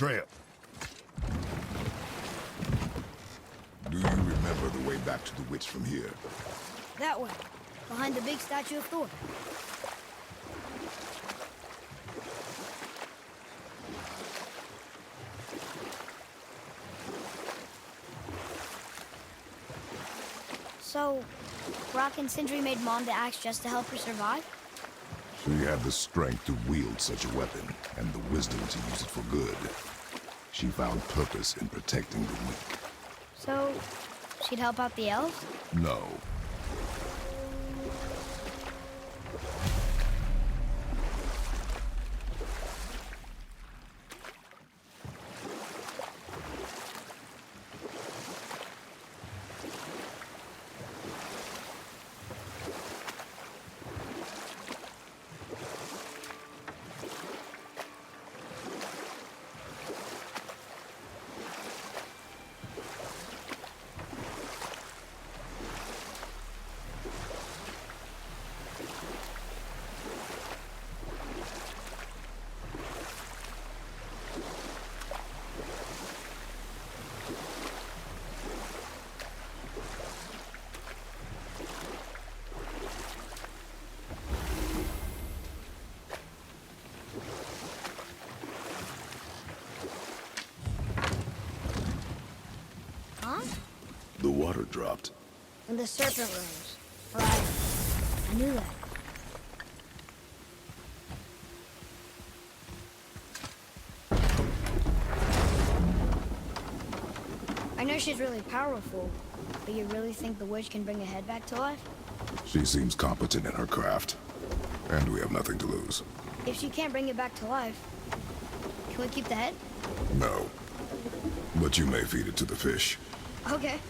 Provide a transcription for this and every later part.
trail. Do you remember the way back to the witch from here? That way, behind the big statue of Thor. So, Brock and Sindri made Mom the axe just to help her survive? She had the strength to wield such a weapon, and the wisdom to use it for good. She found purpose in protecting the weak. So, she'd help out the elves? No. The water dropped. And the serpent rose. Right. I knew that. I know she's really powerful, but you really think the witch can bring a head back to life? She seems competent in her craft. And we have nothing to lose. If she can't bring it back to life, can we keep the head? No. But you may feed it to the fish. Okay.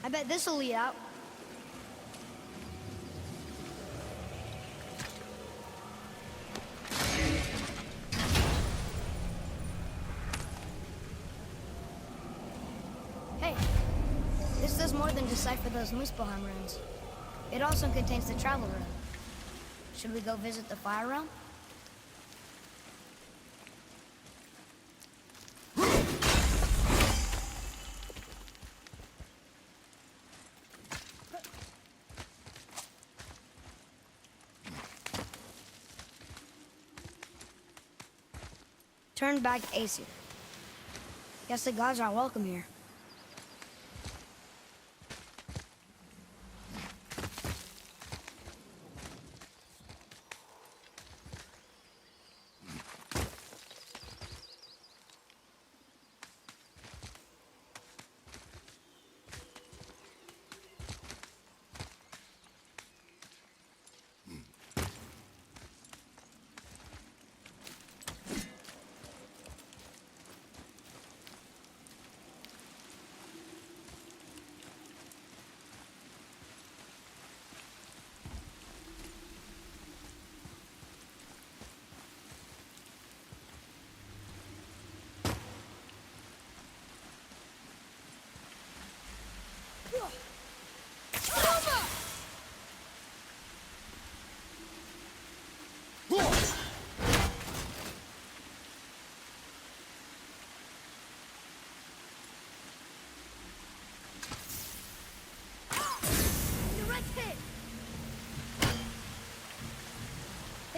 I bet this'll lead out. Hey, this does more than decipher those Muspelheim runes. It also contains the travel rune. Should we go visit the fire realm? Turn back Aesir. Guess the gods aren't welcome here.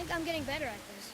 think I'm getting better at this.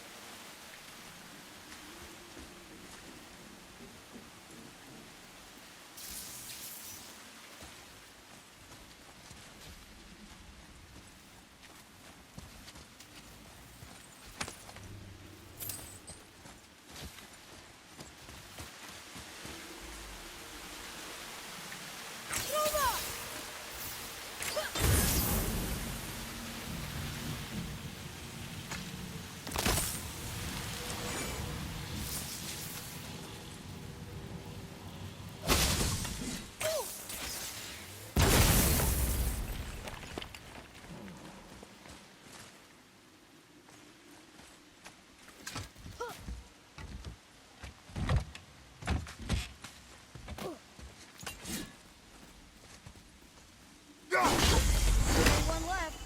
One left.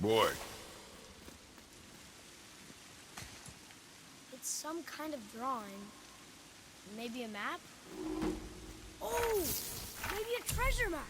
Boy. It's some kind of drawing. Maybe a map? Oh! Maybe a treasure map!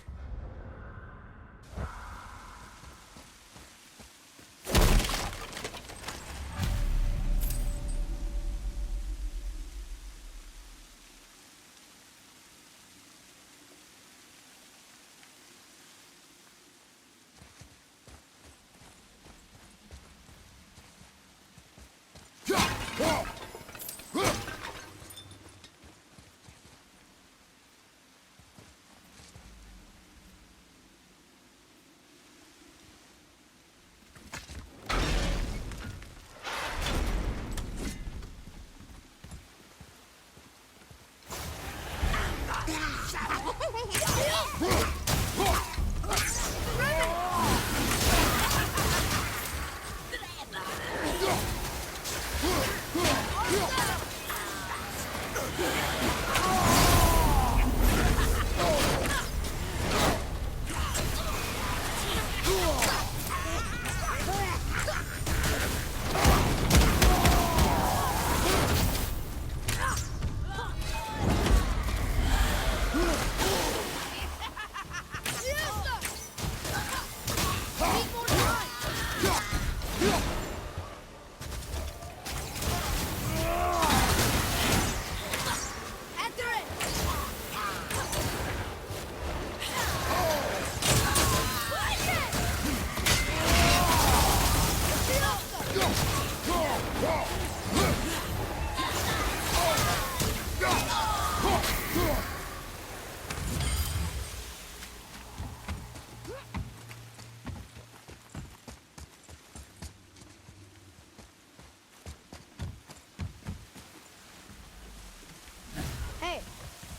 Hey,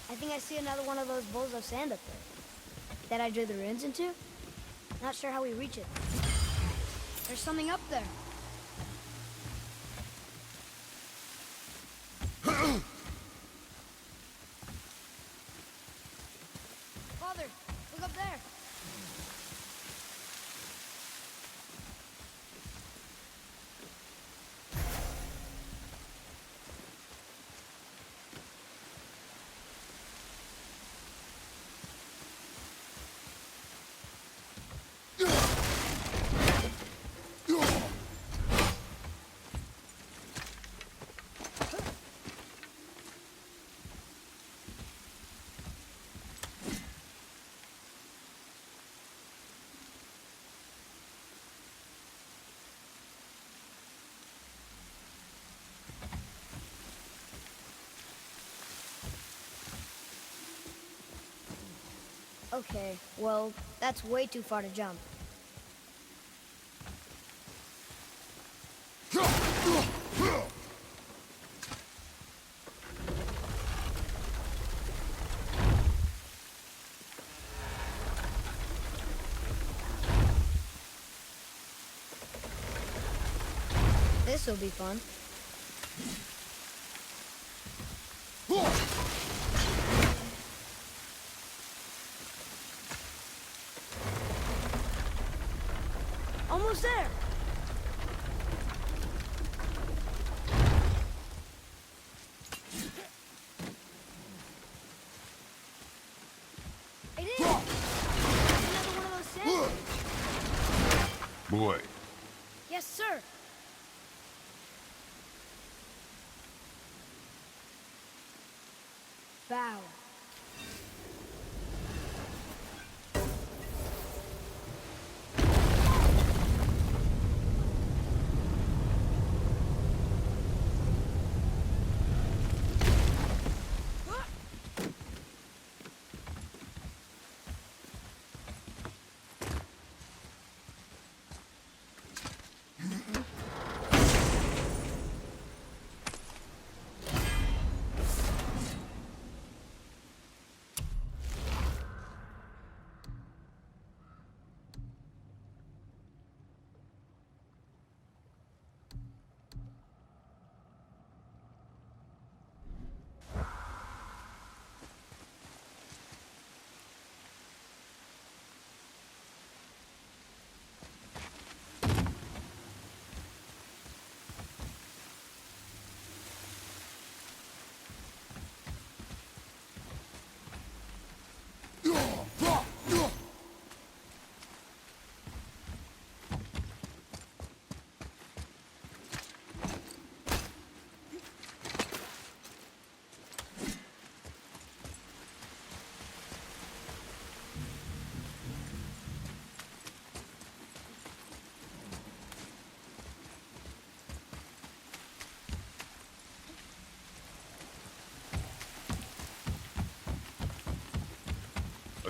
I think I see another one of those bowls of sand up there. That I drew the runes into? Not sure how we reach it. There's something up there. Father, look up there. Okay, well, that's way too far to jump. This'll be fun. Almost there. Boy, Yes, sir. Bow.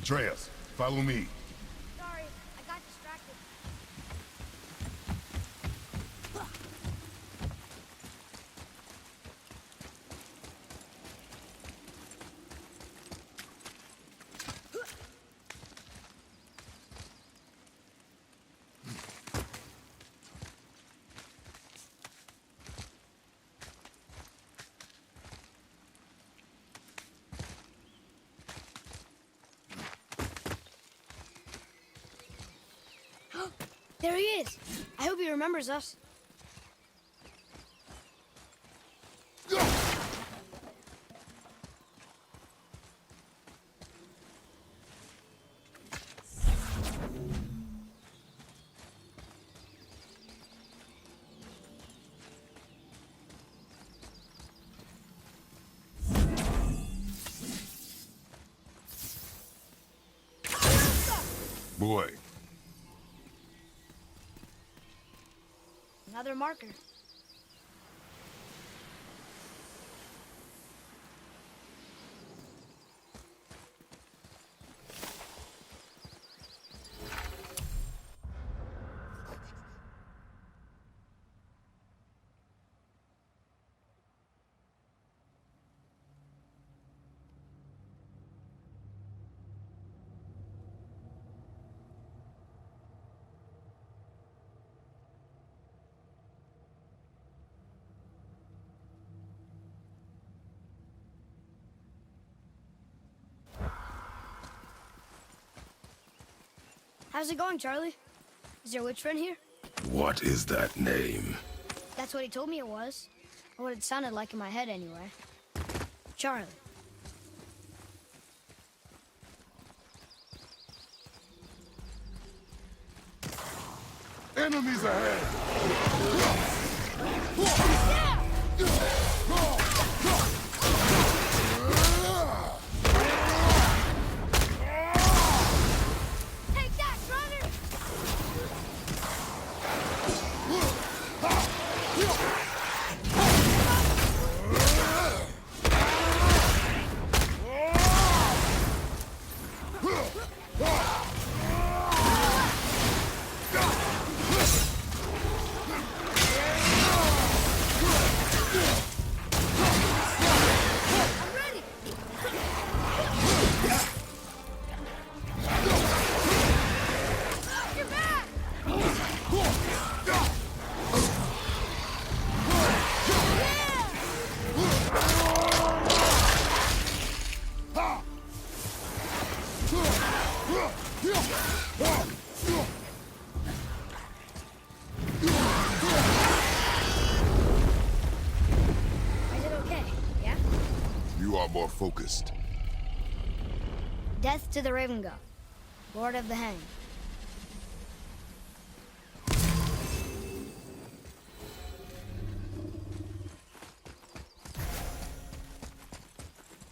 Atreus, follow me. Sorry, I got distracted. There he is. I hope he remembers us. Boy, Another marker. How's it going, Charlie? Is your witch friend here? what is that name? That's what he told me it was. Or what it sounded like in my head, anyway. Charlie. Enemies ahead! Take that, brother! I'm ready! You're back! I did okay, yeah? You are more focused. Death to the Raven God, Lord of the Hanged.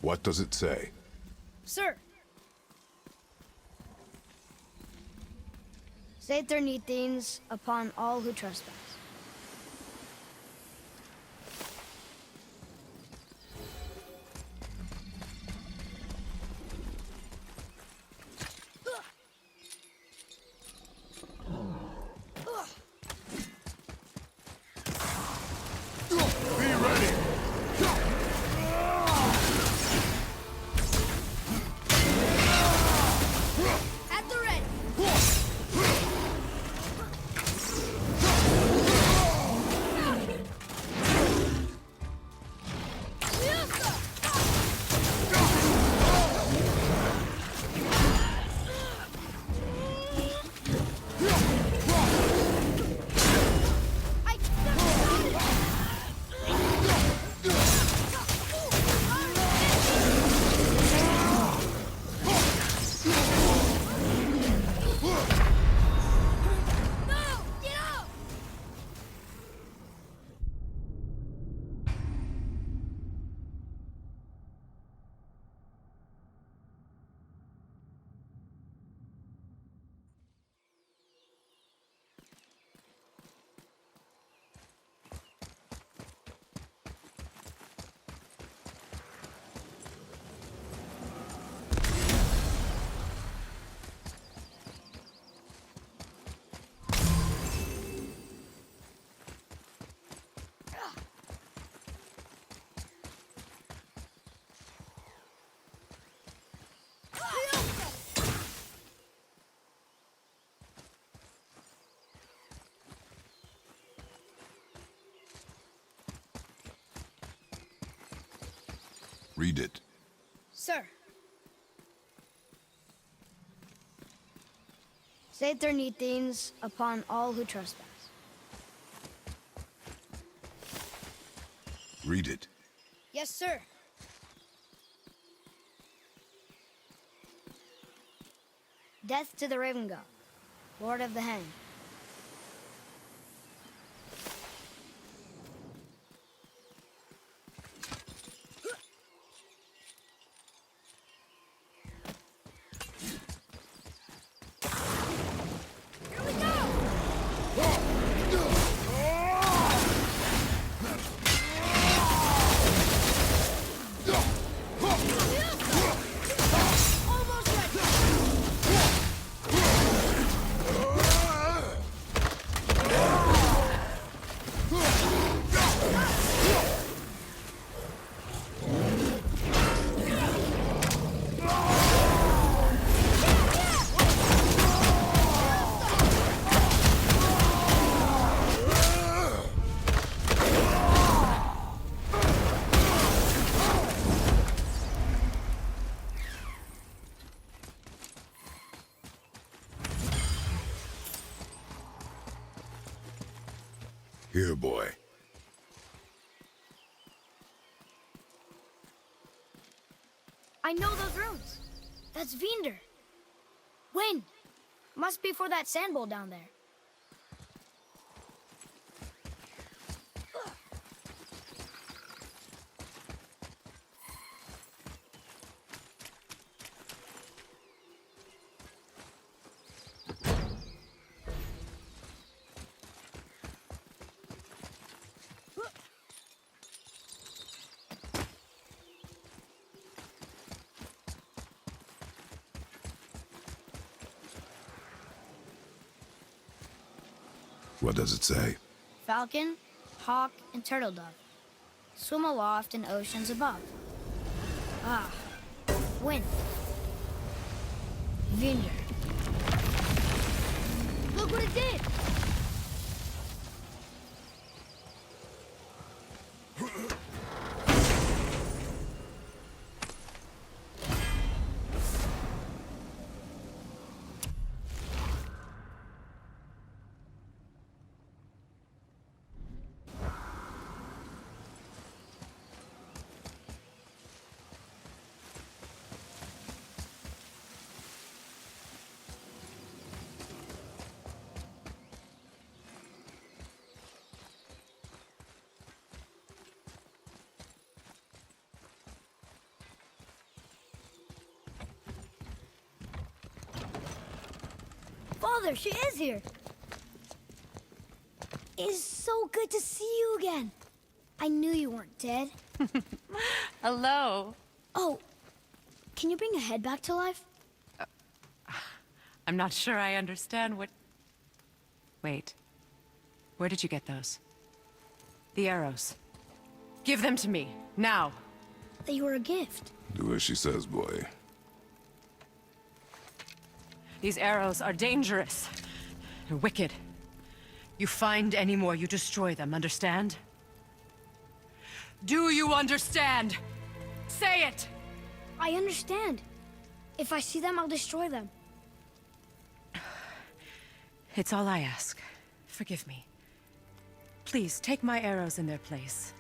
What does it say? Sir. Say things upon all who trespass. At the ready. Read it. Sir. Say things upon all who trespass. Read it. Yes, sir. Death to the Raven God, Lord of the Hang. Here we go! Almost ready! Here, boy. I know those runes. That's Vinder. Wind. Must be for that sand bowl down there. What does it say? Falcon, hawk, and turtle dove swim aloft in oceans above. Ah, wind. Vinder. Look what it did! Mother, she is here. It's so good to see you again. I knew you weren't dead. Hello. Oh, can you bring a head back to life? I'm not sure I understand what... Wait. Where did you get those? The arrows. Give them to me, now. They were a gift. Do as she says, boy. These arrows are dangerous. They're wicked. You find any more, you destroy them, understand? Do you understand? Say it! I understand. If I see them, I'll destroy them. It's all I ask. Forgive me. Please, take my arrows in their place.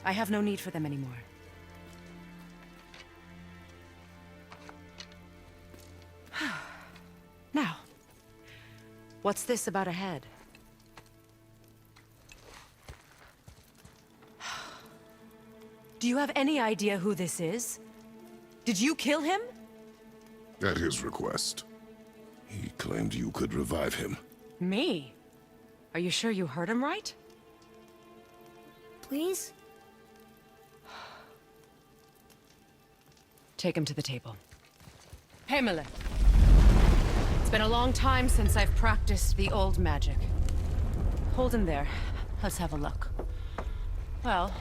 I have no need for them anymore. Now, what's this about a head? Do you have any idea who this is? Did you kill him? At his request. He claimed you could revive him. Me? Are you sure you heard him right? Please? Take him to the table. Pamela. It's been a long time since I've practiced the old magic. Hold him there. Let's have a look. Well,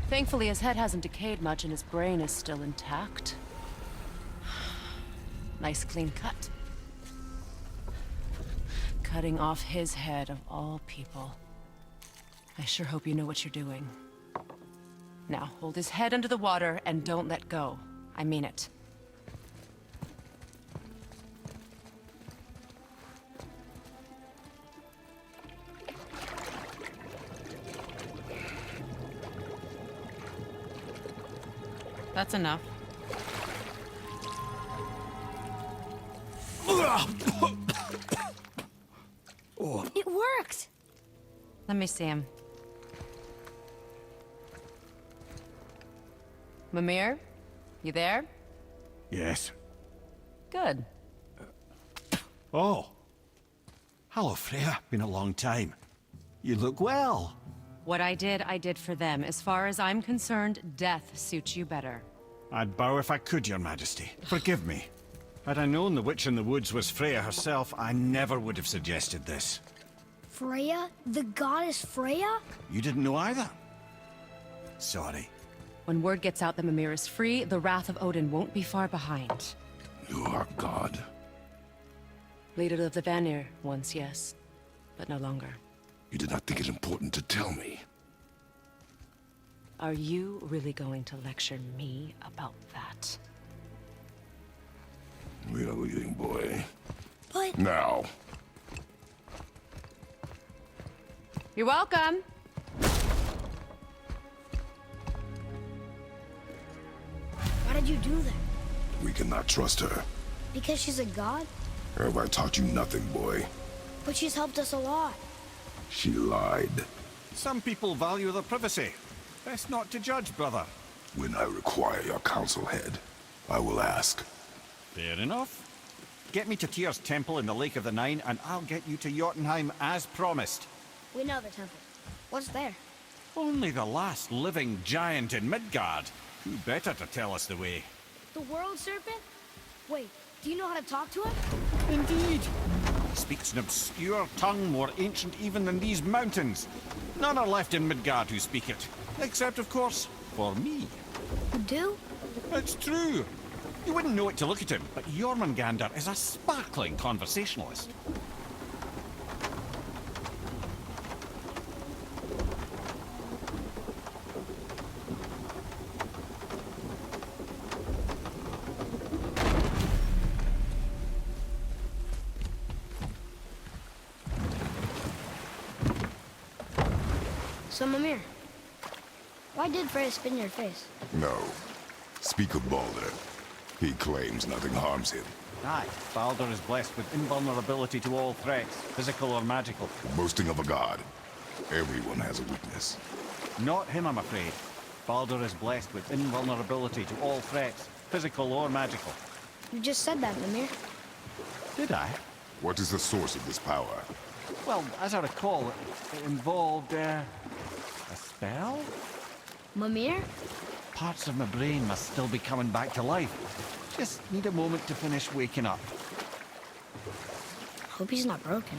thankfully his head hasn't decayed much and his brain is still intact. Nice clean cut. Cutting off his head of all people. I sure hope you know what you're doing. Now, hold his head under the water and don't let go. I mean it. That's enough. It worked! Let me see him. Mimir? You there? Yes. Good. Oh. Hello, Freya. Been a long time. You look well. What I did for them. As far as I'm concerned, death suits you better. I'd bow if I could, Your Majesty. Forgive me. Had I known the witch in the woods was Freya herself, I never would have suggested this. Freya? The goddess Freya? You didn't know either? Sorry. When word gets out that Mimir is free, the wrath of Odin won't be far behind. You are God. Leader of the Vanir, once, yes. But no longer. You did not think it important to tell me. Are you really going to lecture me about that? We are leaving, boy. But... Now. You're welcome! Why did you do that? We cannot trust her. Because she's a god? Have I taught you nothing, boy? But she's helped us a lot. She lied. Some people value their privacy. Best not to judge, brother. When I require your council head, I will ask. Fair enough. Get me to Tyr's temple in the Lake of the Nine, and I'll get you to Jotunheim as promised. We know the temple. What's there? Only the last living giant in Midgard. Who better to tell us the way? The world serpent? Wait, do you know how to talk to him? Indeed. He speaks an obscure tongue more ancient even than these mountains. None are left in Midgard who speak it. Except, of course, for me. You do? It's true. You wouldn't know it to look at him, but Jormungandr is a sparkling conversationalist. So, Mimir, why did Freya spit in your face? No. Speak of Baldur. He claims nothing harms him. Aye, Baldur is blessed with invulnerability to all threats, physical or magical. Boasting of a god. Everyone has a weakness. Not him, I'm afraid. Baldur is blessed with invulnerability to all threats, physical or magical. You just said that, Mimir. Did I? What is the source of this power? Well, as I recall, it involved, a spell? Mimir? Parts of my brain must still be coming back to life. Just need a moment to finish waking up. Hope he's not broken.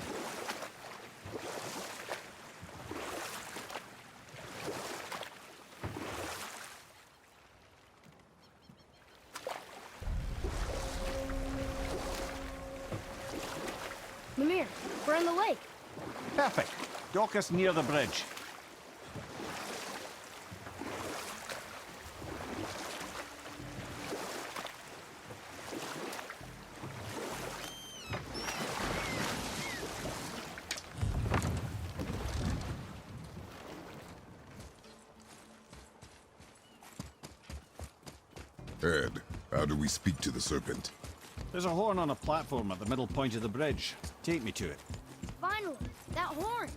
Mimir, we're on the lake. Perfect. Dock us near the bridge. Ed, how do we speak to the serpent? There's a horn on a platform at the middle point of the bridge. Take me to it. Finally, that horn.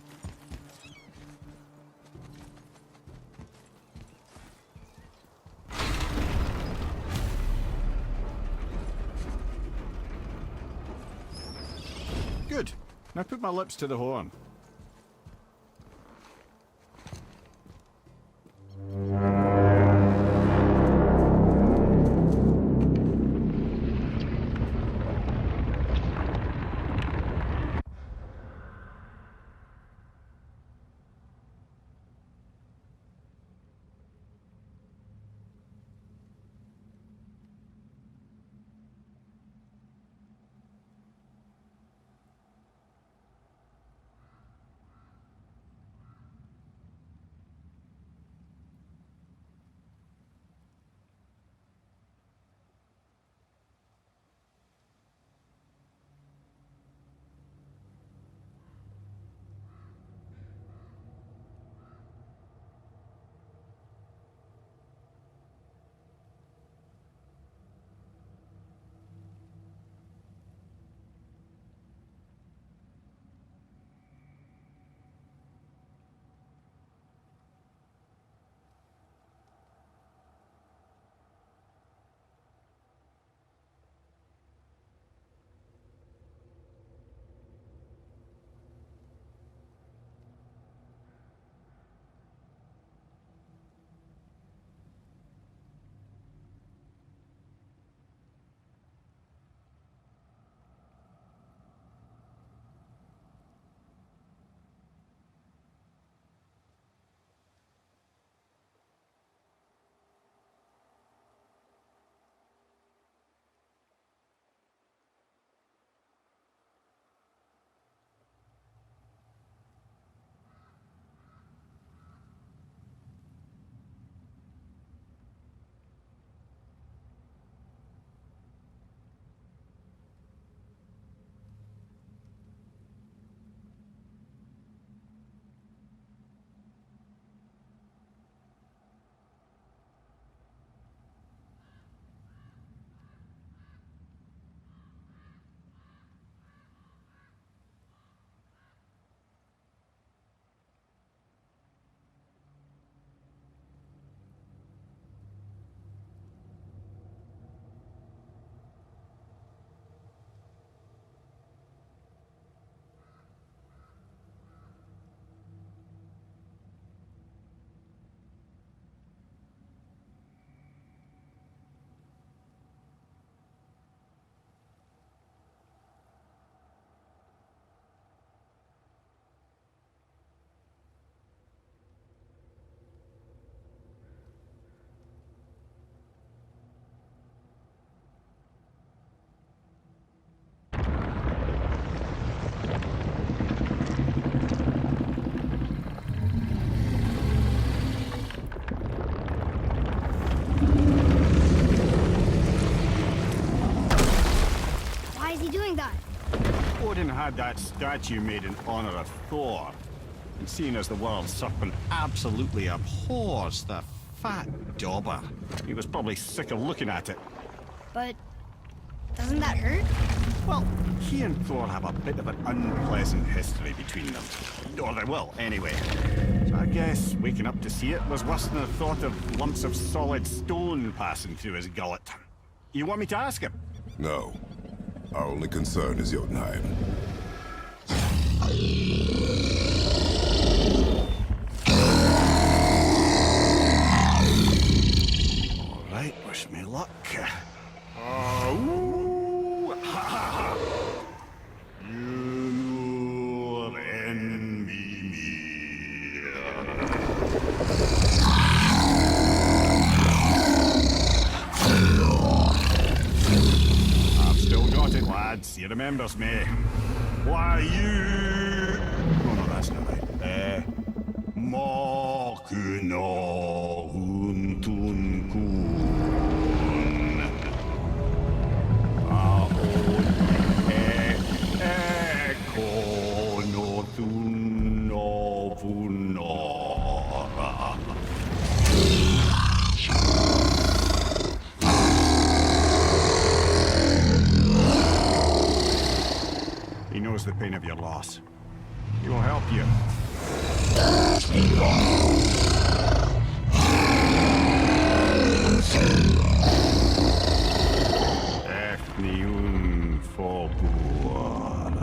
Good. Now put my lips to the horn. Had that statue made in honor of Thor. And seeing as the world serpent absolutely abhors the fat dauber, he was probably sick of looking at it. But doesn't that hurt? Well, he and Thor have a bit of an unpleasant history between them. Or they will, anyway. So I guess waking up to see it was worse than the thought of lumps of solid stone passing through his gullet. You want me to ask him? No. Our only concern is Jotunheim. All right, wish me luck. Oh, ha, ha, ha. You envy me. I've still got it, lads. He remembers me. Why, you... Oh, no, that's not right. Mokuno huntun kun. Aon ekono tuno punora. He knows the pain of your loss. He will help you. Efniun Fobuar.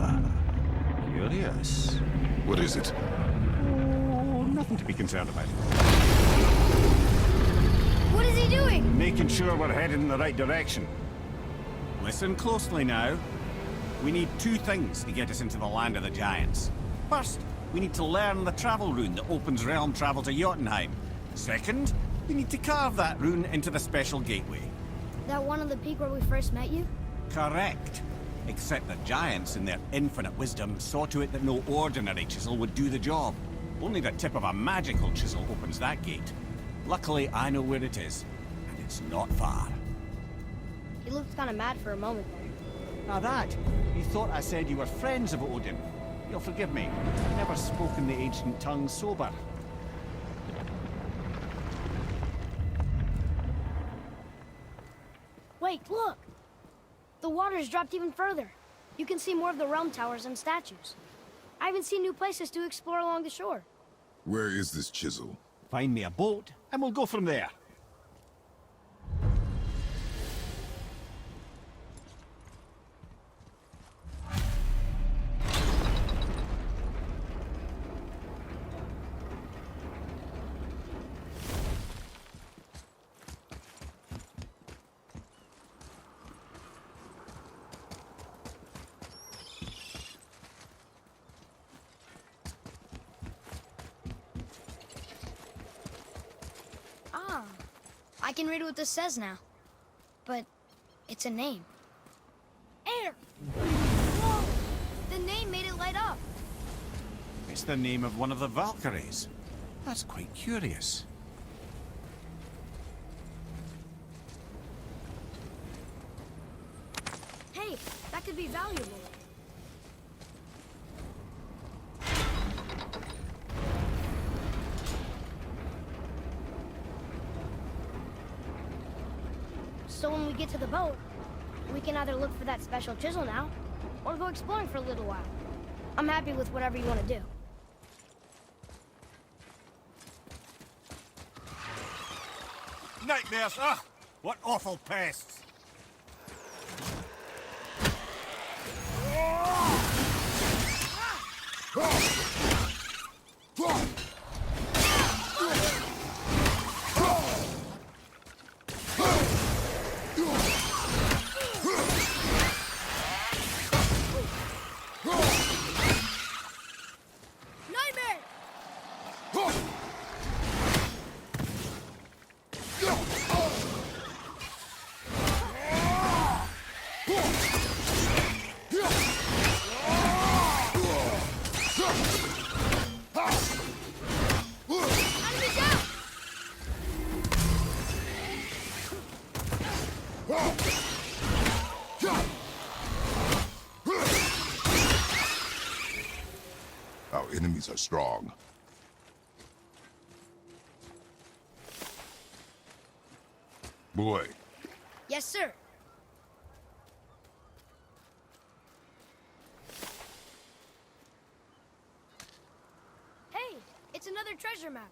Curious. What is it? Oh, nothing to be concerned about. What is he doing? Making sure we're headed in the right direction. Listen closely now. We need two things to get us into the land of the giants. First, we need to learn the travel rune that opens realm travel to Jotunheim. Second, we need to carve that rune into the special gateway. That one on the peak where we first met you? Correct. Except the giants, in their infinite wisdom, saw to it that no ordinary chisel would do the job. Only the tip of a magical chisel opens that gate. Luckily, I know where it is, and it's not far. He looked kind of mad for a moment there. Now that, you thought I said you were friends of Odin. You'll forgive me. I've never spoken the ancient tongue sober. Wait, look! The water's dropped even further. You can see more of the realm towers and statues. I even see new places to explore along the shore. Where is this chisel? Find me a boat, and we'll go from there. I can read what this says now. But it's a name. Air! Whoa! The name made it light up. It's the name of one of the Valkyries. That's quite curious. Hey, that could be valuable. So when we get to the boat, we can either look for that special chisel now, or go exploring for a little while. I'm happy with whatever you want to do. Nightmares! Ugh! What awful pests! Nightmare! Enemies out! Our enemies are strong. Boy, Yes, sir. Hey, it's another treasure map.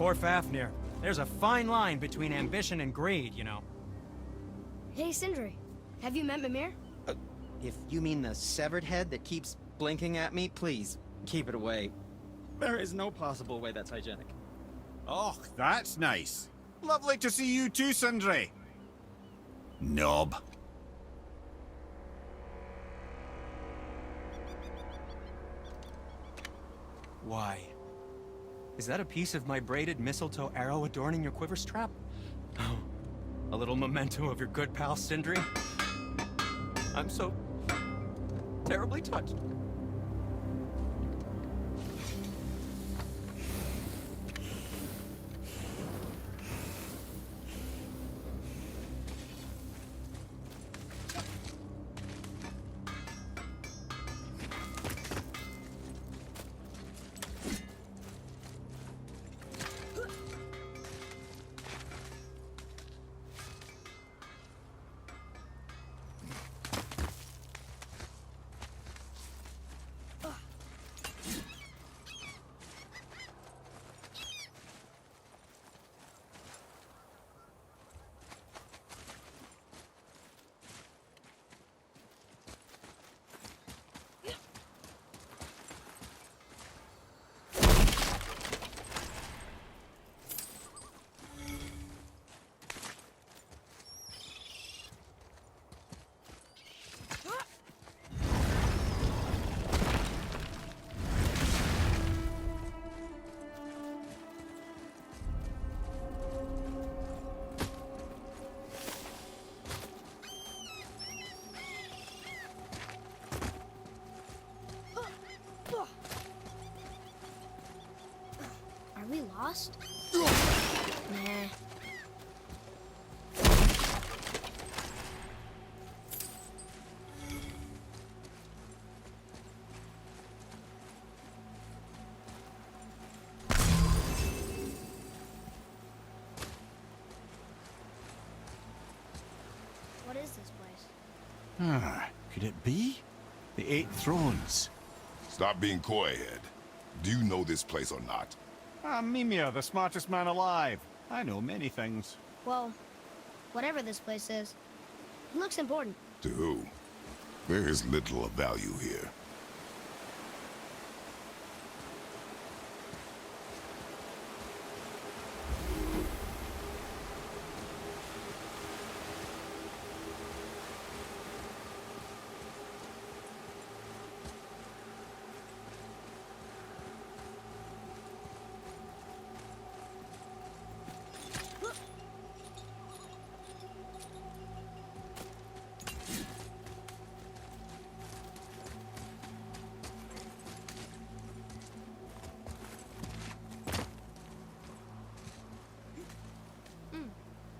Poor Fafnir. There's a fine line between ambition and greed, you know. Hey, Sindri. Have you met Mimir? If you mean the severed head that keeps blinking at me, please, keep it away. There is no possible way that's hygienic. Oh, that's nice. Lovely to see you too, Sindri. Knob. Why? Is that a piece of my braided mistletoe arrow adorning your quiver strap? Oh, a little memento of your good pal Sindri? I'm so terribly touched. Are we lost? Nah. What is this place? Ah, could it be? The Eight Thrones. Stop being coy, Head. Do you know this place or not? I'm Mimir, the smartest man alive. I know many things. Well, whatever this place is, it looks important. To who? There is little of value here.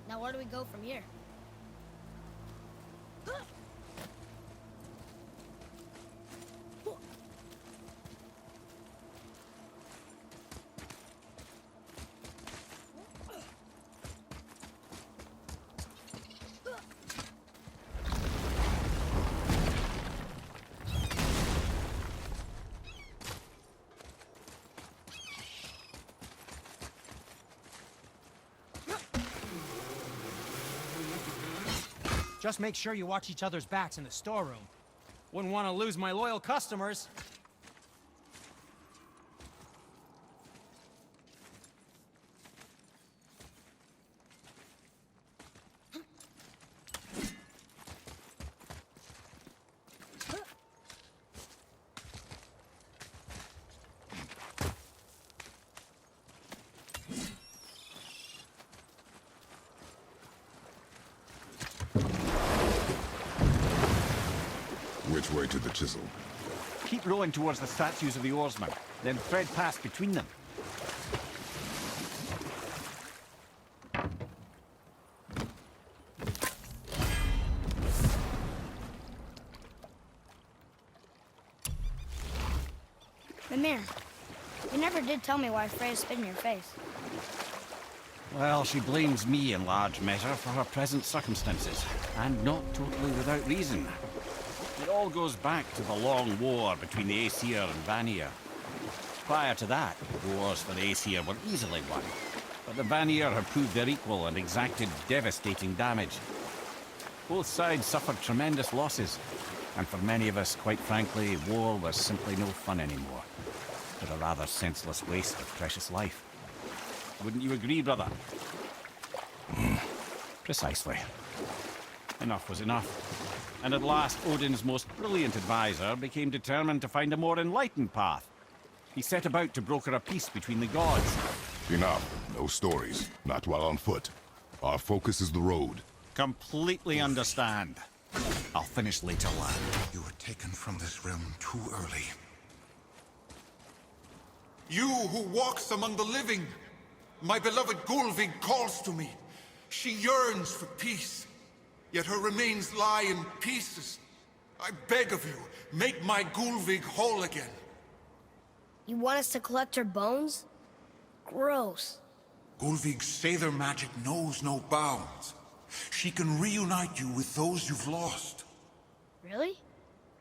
Now where do we go from here? Just make sure you watch each other's backs in the storeroom. Wouldn't want to lose my loyal customers. Which way to the chisel? Keep rowing towards the statues of the oarsmen, then thread past between them. Mimir, you never did tell me why Freya spit in your face. Well, she blames me in large measure for her present circumstances, and not totally without reason. It all goes back to the long war between the Aesir and Vanir. Prior to that, wars for the Aesir were easily won. but the Vanir have proved their equal and exacted devastating damage. Both sides suffered tremendous losses, and for many of us, quite frankly, war was simply no fun anymore. But a rather senseless waste of precious life. Wouldn't you agree, brother? Precisely. Enough was enough. And at last, Odin's most brilliant advisor became determined to find a more enlightened path. He set about to broker a peace between the gods. Enough. No stories. Not while on foot. Our focus is the road. Completely understand. I'll finish later, lad. You were taken from this realm too early. You who walks among the living, my beloved Gulvig calls to me. She yearns for peace, yet her remains lie in pieces. I beg of you, make my Gulvig whole again. You want us to collect her bones? Gross. Gulvig's Sather magic knows no bounds. She can reunite you with those you've lost. Really?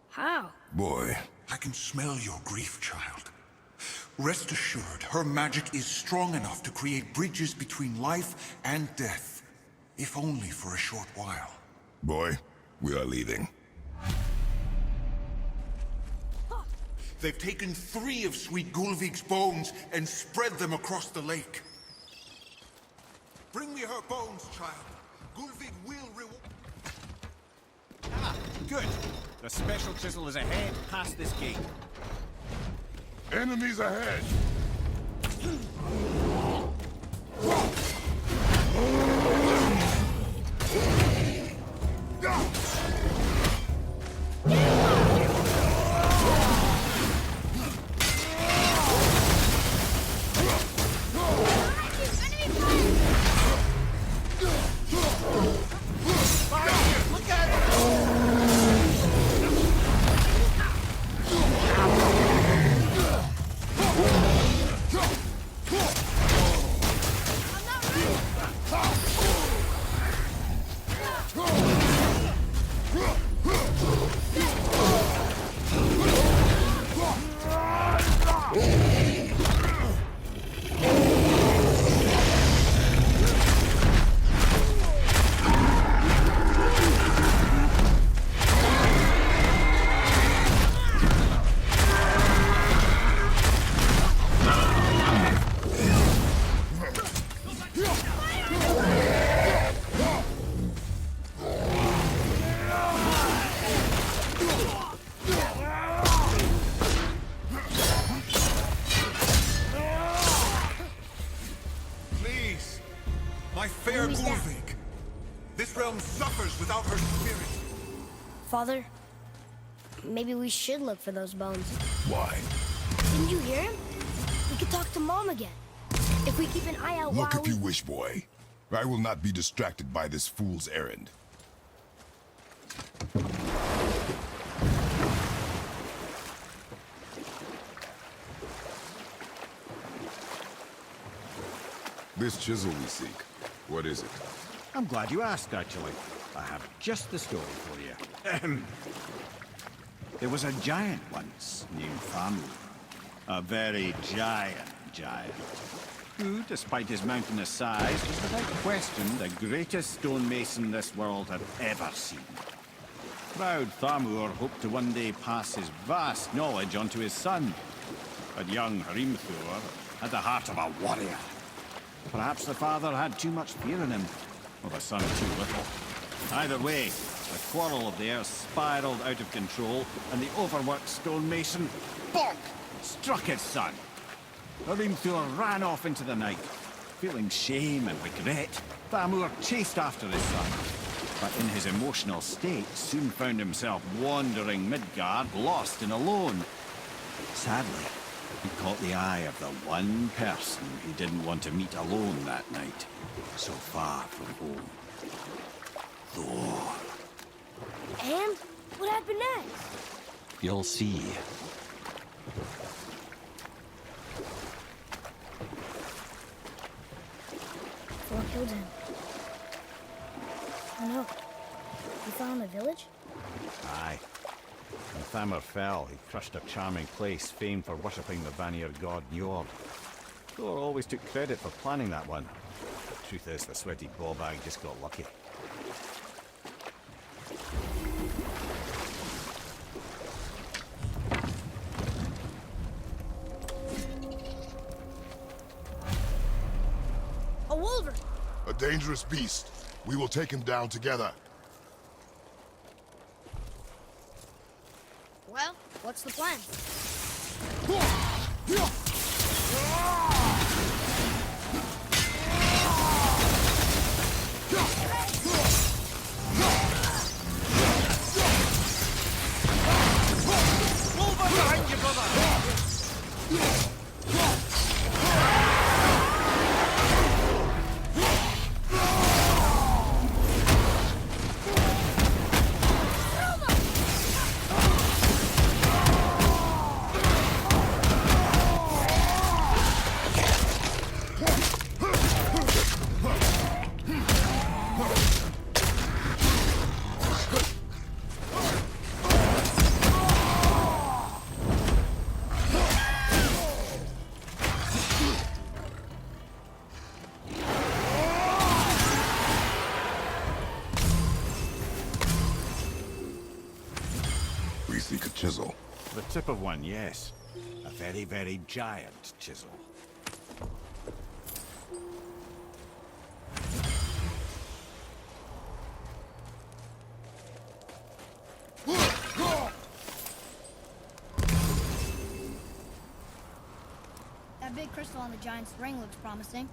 How? Boy, I can smell your grief, child. Rest assured, her magic is strong enough to create bridges between life and death, if only for a short while. boy, we are leaving. They've taken 3 of Sweet Gulvig's bones and spread them across the lake. Bring me her bones, child. Gulvig will reward... Ah, good. The special chisel is ahead, past this gate. Enemies ahead! My fair Who's that? Gulvig. This realm suffers without her spirit. Father, maybe we should look for those bones. Why? Didn't you hear him? We could talk to Mom again. If we keep an eye out Look while if you wish, boy. I will not be distracted by this fool's errand. This chisel we seek, what is it? I'm glad you asked, actually. I have just the story for you. There was a giant once named Famu. A very giant, who, despite his mountainous size, was without question the greatest stonemason this world had ever seen. Proud Thamur hoped to one day pass his vast knowledge on to his son. But young Hrimthur had the heart of a warrior. Perhaps the father had too much fear in him, or the son too little. Either way, the quarrel of theirs spiraled out of control, and the overworked stonemason, bonk, struck his son. Hrimthur ran off into the night. Feeling shame and regret, Thamur chased after his son, but in his emotional state soon found himself wandering Midgard, lost and alone. Sadly, he caught the eye of the one person he didn't want to meet alone that night, so far from home. Thor. And what happened next? You'll see. Thor killed him. Oh no. He fell in the village? Aye. When Thamur fell, he crushed a charming place famed for worshipping the Vanir god Njord. Thor always took credit for planning that one. The truth is, the sweaty ball bag just got lucky. A wolverine! A dangerous beast. We will take him down together. Well, what's the plan? Behind you, brother! We seek a chisel. The tip of one, yes. A very, very giant chisel. That big crystal on the giant's ring looks promising.